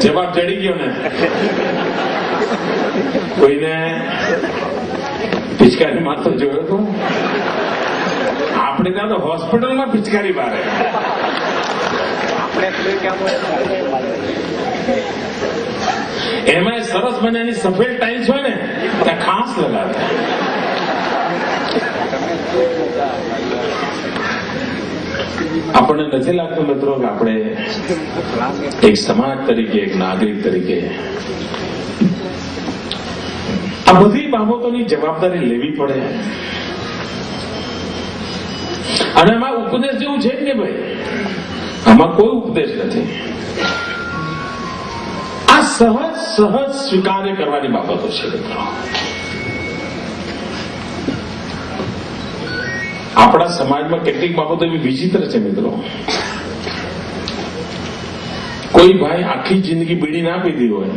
જવાબ ચડી ગયો ને. કોઈને પિચકારી મારતો જોયો તો? આપણે ત્યાં તો હોસ્પિટલમાં પિચકારી મારે. એમાં સરસ મજાની સફેદ ટાઇલ્સ હોય ને ત્યાં ખાસ લગાવે. આપણને નથી લાગતું મિત્રો કે આપણે એક સમાજ તરીકે, એક નાગરિક તરીકે આ બધી બાબતોની જવાબદારી લેવી પડે? અને આમાં ઉપદેશ જેવું છે કે ભાઈ, આમાં કોઈ ઉપદેશ નથી. આ સહજ સ્વીકાર્ય કરવાની બાબતો છે મિત્રો. આપણા સમાજમાં કેટલીક બાબતો એવી વિચિત્ર છે મિત્રો. કોઈ ભાઈ આખી જિંદગી બીડી ના પીધી હોય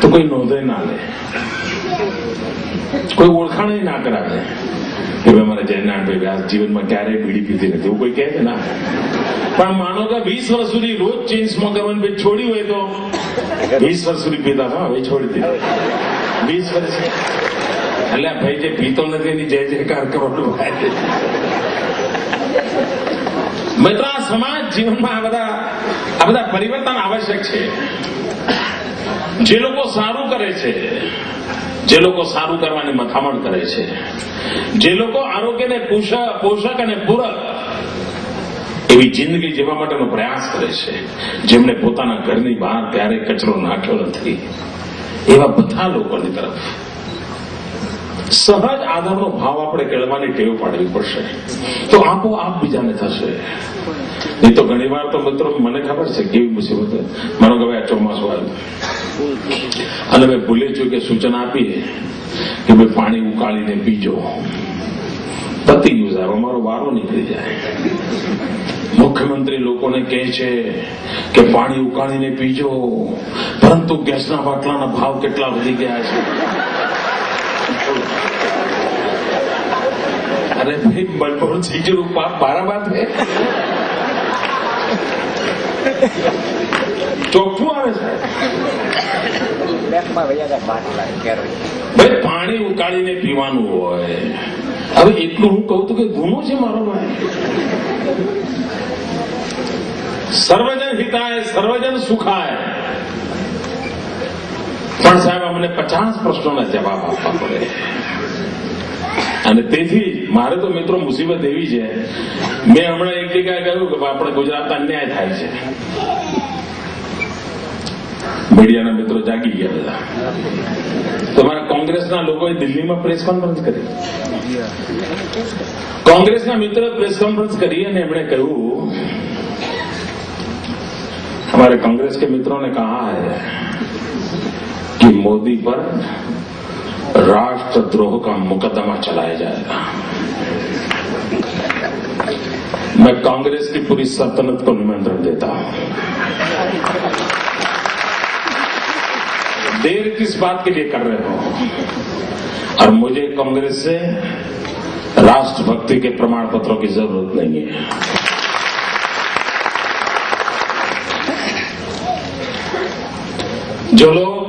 તો કોઈ નોંધે ના લે, કોઈ ઓળખાણ ના કરાવે કે ભાઈ મારા જયનારાયણ ભાઈ જીવનમાં ક્યારેય બીડી પીધી નથી, એવું કોઈ કહે છે ના. પણ માનો કે 20 વર્ષ સુધી રોજ ચેઇન સ્મોક કરવાની છોડી હોય તો 20 વર્ષ સુધી પીતા હતા, હવે છોડી દીધા. 20 વર્ષ એટલે ભાઈ જે પીતો નથી એની જય જયકાર કરવાનું. મિત્રો આ સમાજ જીવનમાં આ બધા પરિવર્તન આવશ્યક છે. જે લોકો સારું કરે છે, જે લોકો સારું કરવાની મથામણ કરે છે, જે લોકો આરોગ્યને પોષક અને પૂરક એવી જિંદગી જીવવા માટેનો પ્રયાસ કરે છે, જેમણે પોતાના ઘરની બહાર ક્યારેય કચરો નાખ્યો નથી, એવા બધા લોકોની તરફ સહજ આદરનો ભાવ આપણે કેળવવાની ટેવ પાડવી પડશે. તો આપોઆપ બીજાને થશે. નહીં તો ઘણી વાર તો મિત્રો મને ખબર છે કેવી મુસીબત. માનો કે ભાઈ આ ચોમાસું આવ્યું અને મેં ભૂલે ચૂકે સૂચના આપીએ કે ભાઈ પાણી ઉકાળીને પીજો. પતી ગયું સાહેબ, અમારો વારો નીકળી જાય. મુખ્યમંત્રી લોકોને કહે છે કે પાણી ઉકાળીને પીજો, પરંતુ ગેસના બાટલાના ભાવ કેટલા વધી ગયા છે. अरे भाई बड़बड़ चीजों पाप 12 बात है. ચોખ્ખું આવે છે ભાઈ, પાણી ઉકાળીને પીવાનું હોય. હવે એટલું હું કહું તો કે ગુનો છે મારો ભાઈ. સર્વજન હિતાય સર્વજન સુખાય. પણ સાહેબ અમને 50 પ્રશ્નોના જવાબ આપવા પડે. અને તેથી મારે તો મિત્રો મુસીબત એવી છે, મેં હમણાં એક જગ્યાએ કહ્યું કે આપણે ગુજરાતમાં અન્યાય થાય છે. મીડિયાના મિત્રો જાગી ગયા બધા. તમારા કોંગ્રેસના લોકોએ દિલ્હીમાં પ્રેસ કોન્ફરન્સ કરી. કોંગ્રેસના મિત્રોએ પ્રેસ કોન્ફરન્સ કરી અને એમણે કહ્યું, हमारे कांग्रेस के मित्रों ने कहा है कि मोदी पर राष्ट्रद्रोह का मुकदमा चलाया जाएगा. मैं कांग्रेस की पूरी सल्तनत को निमंत्रण देता हूं. देर किस बात के लिए कर रहे हो? और मुझे कांग्रेस से राष्ट्रभक्ति के प्रमाण पत्रों की जरूरत नहीं है. जो लोग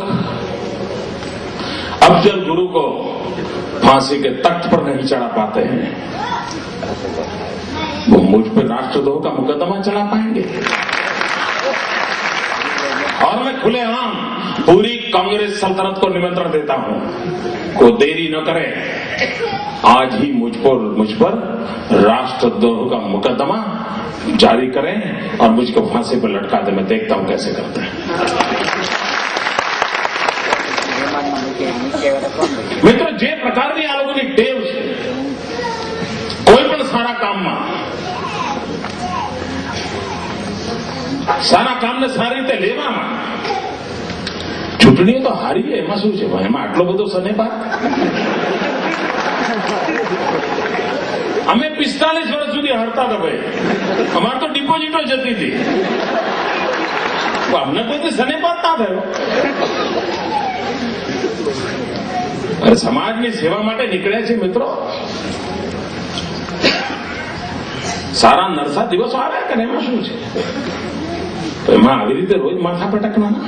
अफजल गुरु को फांसी के तख्त पर नहीं चढ़ा पाते हैं, वो मुझ पर राष्ट्रद्रोह का मुकदमा चला पाएंगे. और मैं खुलेआम पूरी कांग्रेस सल्तनत को निमंत्रण देता हूं, को देरी न करे, आज ही मुझ पर राष्ट्रद्रोह का मुकदमा जारी करें और मुझको फांसी पर लटका दे. मैं देखता हूं कैसे करते हैं. મિત્રો જે પ્રકારની આ લોકોની ટેવ છે, કોઈ પણ સારા કામને સારી રીતે લેવામાં. ચૂંટણીઓ તો હારીએ એમાં શું છે ભાઈ, એમાં આટલો બધો સનેપાત. અમે 45 વર્ષ સુધી હારતા હતા ભાઈ, અમારે તો ડિપોઝિટો જતી હતી. અમને કોઈ સનેપાત ના થયો. અરે સમાજની સેવા માટે નીકળ્યા છે મિત્રો. સારા નરસા દિવસો આવ્યા કે એમાં શું છે? તો એમાં આવી રીતે રોજ માથા પટકવાના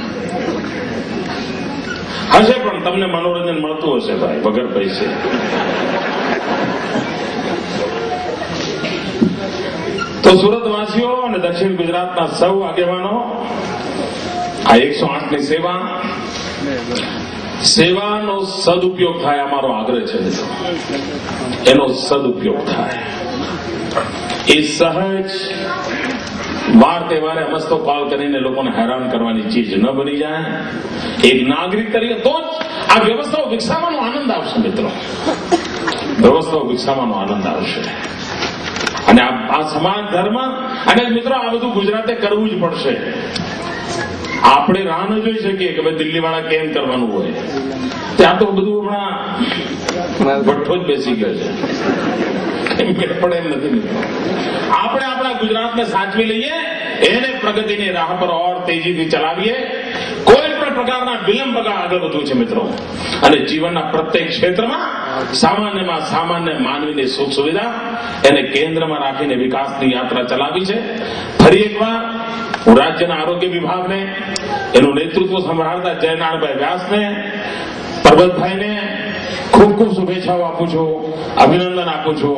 હશે, પણ તમને મનોરંજન મળતું હશે ભાઈ વગર પૈસે. તો સુરતવાસીઓ અને દક્ષિણ ગુજરાતના સૌ આગેવાનો આ 108ની સેવાનો સદુપયોગ થાય અમારો આગ્રહ છે મિત્રો. એનો સદુપયોગ થાય. એ સહજ વાર તહેવારે મસ્તો કોલ કરીને લોકોને હેરાન કરવાની ચીજ ન બની જાય. એક નાગરિક તરીકે તો જ આ વ્યવસ્થાઓ વિકસાવવાનો આનંદ આવશે મિત્રો. વ્યવસ્થાઓ વિકસાવવાનો આનંદ આવશે. અને આ સમાજ ધર્મ અને મિત્રો આ બધું ગુજરાતે કરવું જ પડશે. આપણે રાહ ન જોઈ શકીએ કે ભાઈ દિલ્હી વાળા કેમ કરવાનું હોય. ત્યાં તો બધું હમણાં ભઠ્ઠો જ બેસી ગયો છે. પડે એમ નથી મિત્રો. આપણે આપણા ગુજરાતને સાચવી લઈએ, એને પ્રગતિની રાહ પર ઓર તેજીથી ચલાવીએ. કોઈ પણ પ્રકારના વિલંબ વગર આગળ વધવું છે મિત્રો. અને જીવનના પ્રત્યેક ક્ષેત્રમાં સામાન્યમાં સામાન્ય માનવીની સુખ સુવિધા એને કેન્દ્રમાં રાખીને વિકાસની યાત્રા ચલાવી છે. ફરી એકવાર હું રાજ્યના આરોગ્ય વિભાગને, એનું નેતૃત્વ સંભાળતા જયનારાયણભાઈ વ્યાસને, પરબતભાઈને ખૂબ ખૂબ શુભેચ્છાઓ આપું છું, અભિનંદન આપું છું.